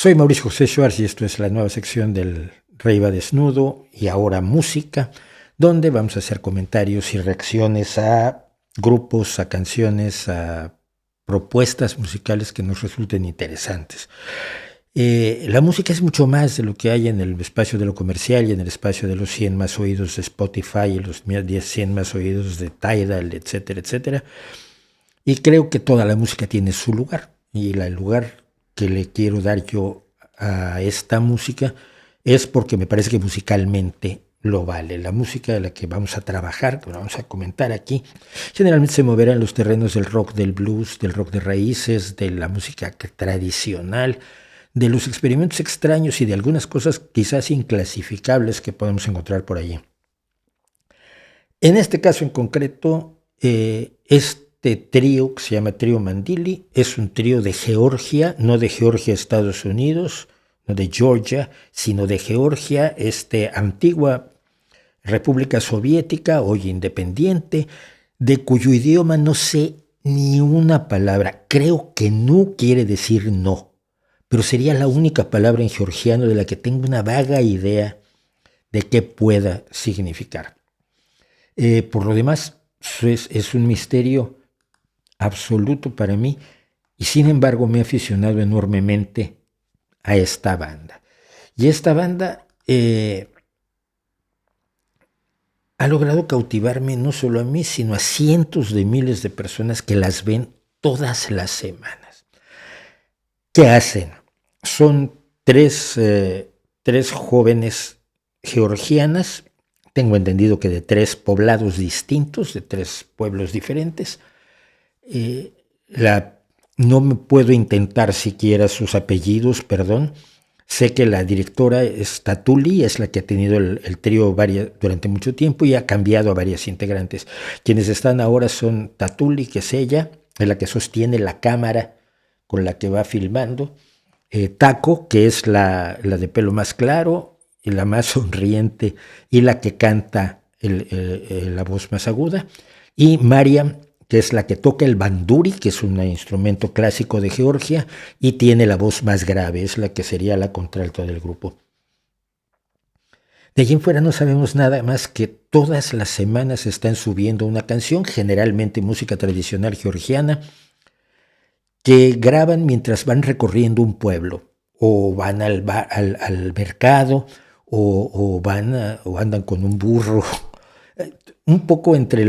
Soy Mauricio José Schwartz y esto es la nueva sección del Rey va desnudo y ahora música, donde vamos a hacer comentarios y reacciones a grupos, a canciones, a propuestas musicales que nos resulten interesantes. La música es mucho más de lo que hay en el espacio de lo comercial y en el espacio de los 100 más oídos de Spotify y los 100 más oídos de Tidal, etcétera, etcétera. Y creo que toda la música tiene su lugar, y el lugar que le quiero dar yo a esta música es porque me parece que musicalmente lo vale. La música de la que vamos a trabajar, que vamos a comentar aquí, generalmente se moverá en los terrenos del rock, del blues, del rock de raíces, de la música tradicional, de los experimentos extraños y de algunas cosas quizás inclasificables que podemos encontrar por allí. En este caso en concreto, este trío que se llama Trío Mandili es un trío de Georgia, no de Georgia, Estados Unidos, no de Georgia, sino de Georgia, antigua República Soviética, hoy independiente, de cuyo idioma no sé ni una palabra. Creo que no quiere decir no, pero sería la única palabra en georgiano de la que tengo una vaga idea de qué pueda significar. Por lo demás, es un misterio absoluto para mí, y sin embargo me he aficionado enormemente a esta banda. Y esta banda ha logrado cautivarme no solo a mí, sino a cientos de miles de personas que las ven todas las semanas. ¿Qué hacen? Son tres jóvenes georgianas, tengo entendido que de 3 poblados distintos, de 3 pueblos diferentes. No me puedo intentar siquiera sus apellidos, perdón. Sé que la directora es Tatuli, es la que ha tenido el trío durante mucho tiempo y ha cambiado a varias integrantes. Quienes están ahora son Tatuli, que es ella, es la que sostiene la cámara con la que va filmando. Taco, que es la de pelo más claro y la más sonriente y la que canta la voz más aguda. Y Mariam, que es la que toca el banduri, que es un instrumento clásico de Georgia, y tiene la voz más grave, es la que sería la contralto del grupo. De allí en fuera no sabemos nada más que todas las semanas están subiendo una canción, generalmente música tradicional georgiana, que graban mientras van recorriendo un pueblo, o van al mercado, o andan con un burro, un poco entre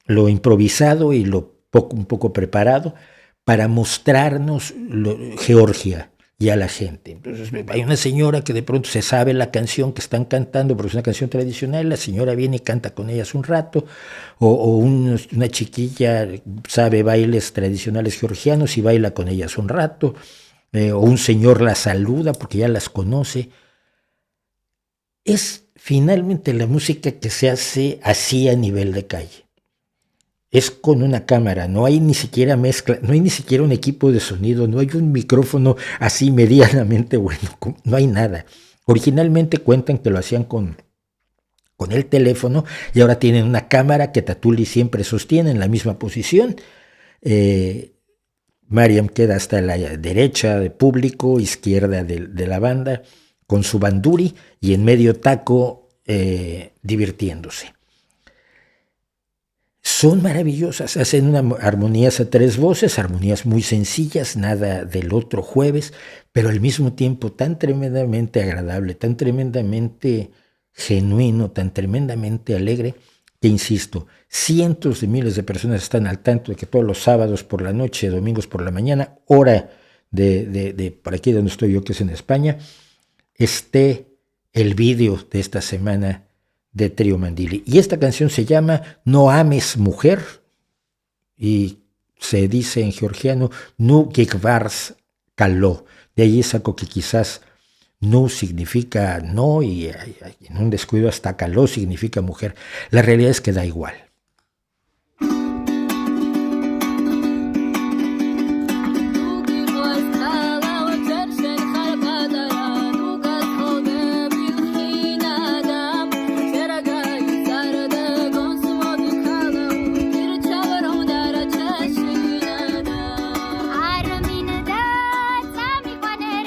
lo improvisado y un poco preparado para mostrarnos Georgia y a la gente. Entonces hay una señora que de pronto se sabe la canción que están cantando, porque es una canción tradicional, la señora viene y canta con ellas un rato, o una chiquilla sabe bailes tradicionales georgianos y baila con ellas un rato, o un señor la saluda porque ya las conoce. Es finalmente la música que se hace así a nivel de calle. Es con una cámara, no hay ni siquiera mezcla, no hay ni siquiera un equipo de sonido, no hay un micrófono así medianamente bueno, no hay nada. Originalmente cuentan que lo hacían con el teléfono y ahora tienen una cámara que Tatuli siempre sostiene en la misma posición. Mariam queda hasta la derecha del público, izquierda de la banda, con su banduri, y en medio Taco divirtiéndose. Son maravillosas, hacen armonías a 3 voces, armonías muy sencillas, nada del otro jueves, pero al mismo tiempo tan tremendamente agradable, tan tremendamente genuino, tan tremendamente alegre, que insisto, cientos de miles de personas están al tanto de que todos los sábados por la noche, domingos por la mañana, hora de por aquí donde estoy yo, que es en España, esté el vídeo de esta semana de Trío Mandili. Y esta canción se llama No ames mujer, y se dice en georgiano Nu gikvars kalo. De allí saco que quizás Nu significa no, y en un descuido hasta kalo significa mujer. La realidad es que da igual. Armin da, sami kwane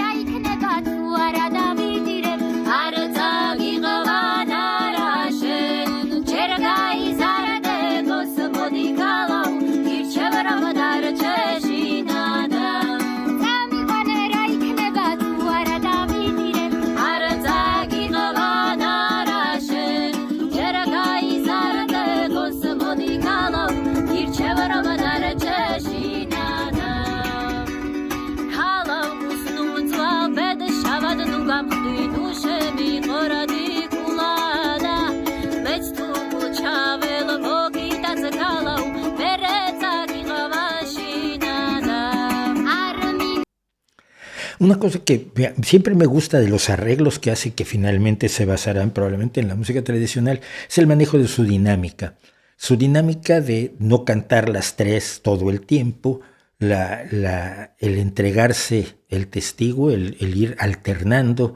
Una cosa que siempre me gusta de los arreglos que hace, que finalmente se basarán probablemente en la música tradicional, es el manejo de su dinámica. Su dinámica de no cantar las tres todo el tiempo, el entregarse el testigo, el ir alternando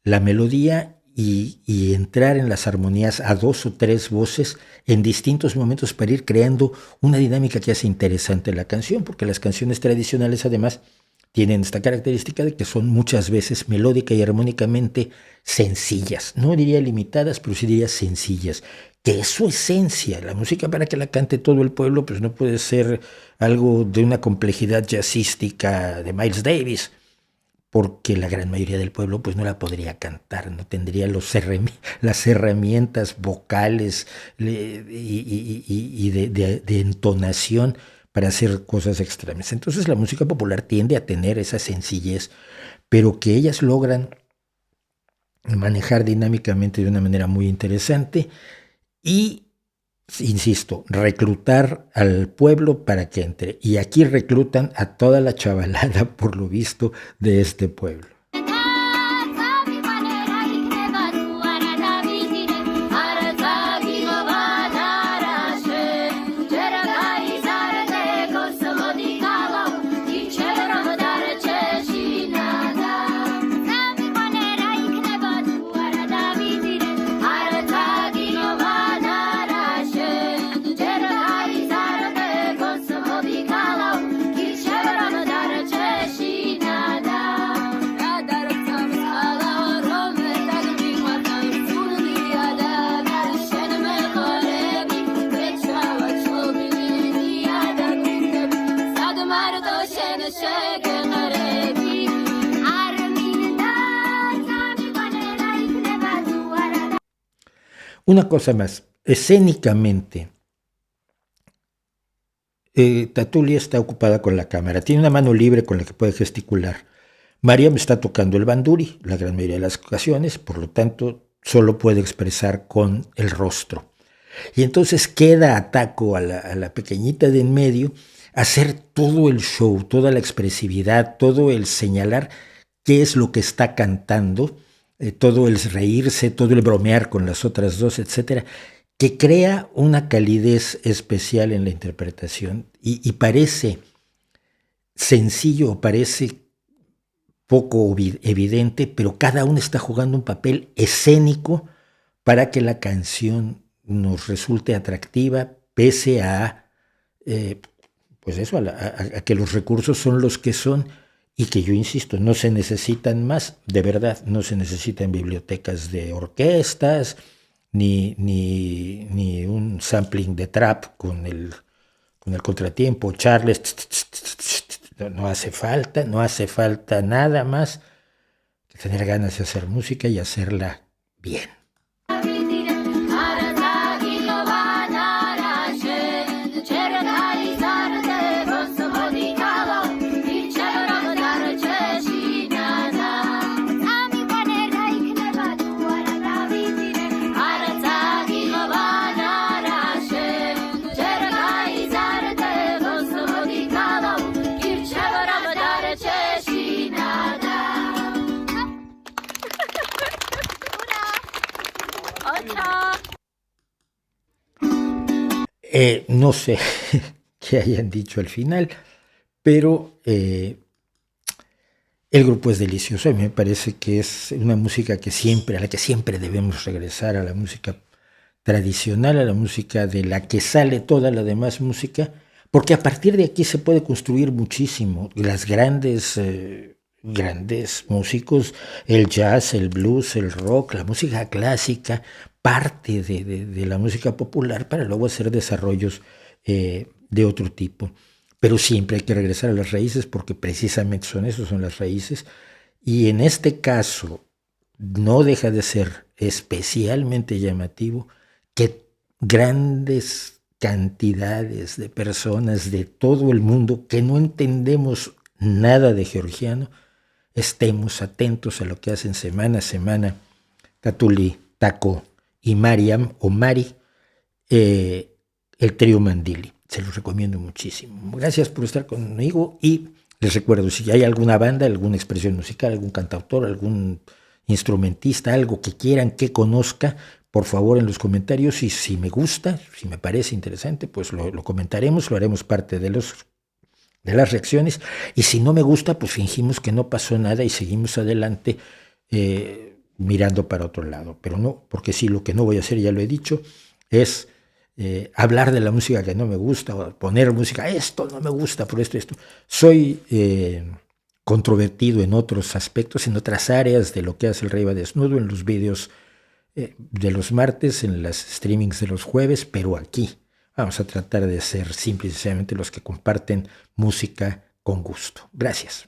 la melodía y entrar en las armonías a dos o tres voces en distintos momentos para ir creando una dinámica que hace interesante la canción, porque las canciones tradicionales además tienen esta característica de que son muchas veces melódica y armónicamente sencillas, no diría limitadas, pero sí diría sencillas, que es su esencia. La música, para que la cante todo el pueblo, pues no puede ser algo de una complejidad jazzística de Miles Davis, porque la gran mayoría del pueblo pues no la podría cantar, no tendría las herramientas vocales y de entonación para hacer cosas extremas. Entonces la música popular tiende a tener esa sencillez, pero que ellas logran manejar dinámicamente de una manera muy interesante y, insisto, reclutar al pueblo para que entre. Y aquí reclutan a toda la chavalada, por lo visto, de este pueblo. Una cosa más, escénicamente, Tatulia está ocupada con la cámara, tiene una mano libre con la que puede gesticular. Mariam está tocando el banduri la gran mayoría de las ocasiones, por lo tanto solo puede expresar con el rostro. Y entonces queda a Taco, a la pequeñita de en medio, hacer todo el show, toda la expresividad, todo el señalar qué es lo que está cantando, todo el reírse, todo el bromear con las otras dos, etcétera, que crea una calidez especial en la interpretación y parece sencillo, parece poco evidente, pero cada uno está jugando un papel escénico para que la canción nos resulte atractiva, pese a, pues eso, a que los recursos son los que son y que yo insisto, no se necesitan más, de verdad, no se necesitan bibliotecas de orquestas, ni un sampling de trap con el contratiempo, Charles, no hace falta nada más que tener ganas de hacer música y hacerla bien. No sé qué hayan dicho al final, pero el grupo es delicioso. A mí me parece que es una música a la que siempre debemos regresar, a la música tradicional, a la música de la que sale toda la demás música, porque a partir de aquí se puede construir muchísimo. Las grandes músicos, el jazz, el blues, el rock, la música clásica, parte de la música popular para luego hacer desarrollos de otro tipo. Pero siempre hay que regresar a las raíces porque precisamente son las raíces. Y en este caso no deja de ser especialmente llamativo que grandes cantidades de personas de todo el mundo que no entendemos nada de georgiano estemos atentos a lo que hacen semana a semana Tatuli, Taco y Mariam o Mari, el trío Mandili. Se los recomiendo muchísimo. Gracias por estar conmigo y Les recuerdo, si hay alguna banda, alguna expresión musical, algún cantautor, algún instrumentista, algo que quieran que conozca, por favor en los comentarios, y si me gusta, si me parece interesante, pues lo comentaremos, lo haremos parte de las reacciones, y si no me gusta, pues fingimos que no pasó nada y seguimos adelante mirando para otro lado. Pero no, porque sí, lo que no voy a hacer, ya lo he dicho, es hablar de la música que no me gusta, o poner música, esto no me gusta, por esto. Soy controvertido en otros aspectos, en otras áreas de lo que hace el Rey va Desnudo, en los vídeos de los martes, en las streamings de los jueves, pero aquí vamos a tratar de ser simple y sencillamente los que comparten música con gusto. Gracias.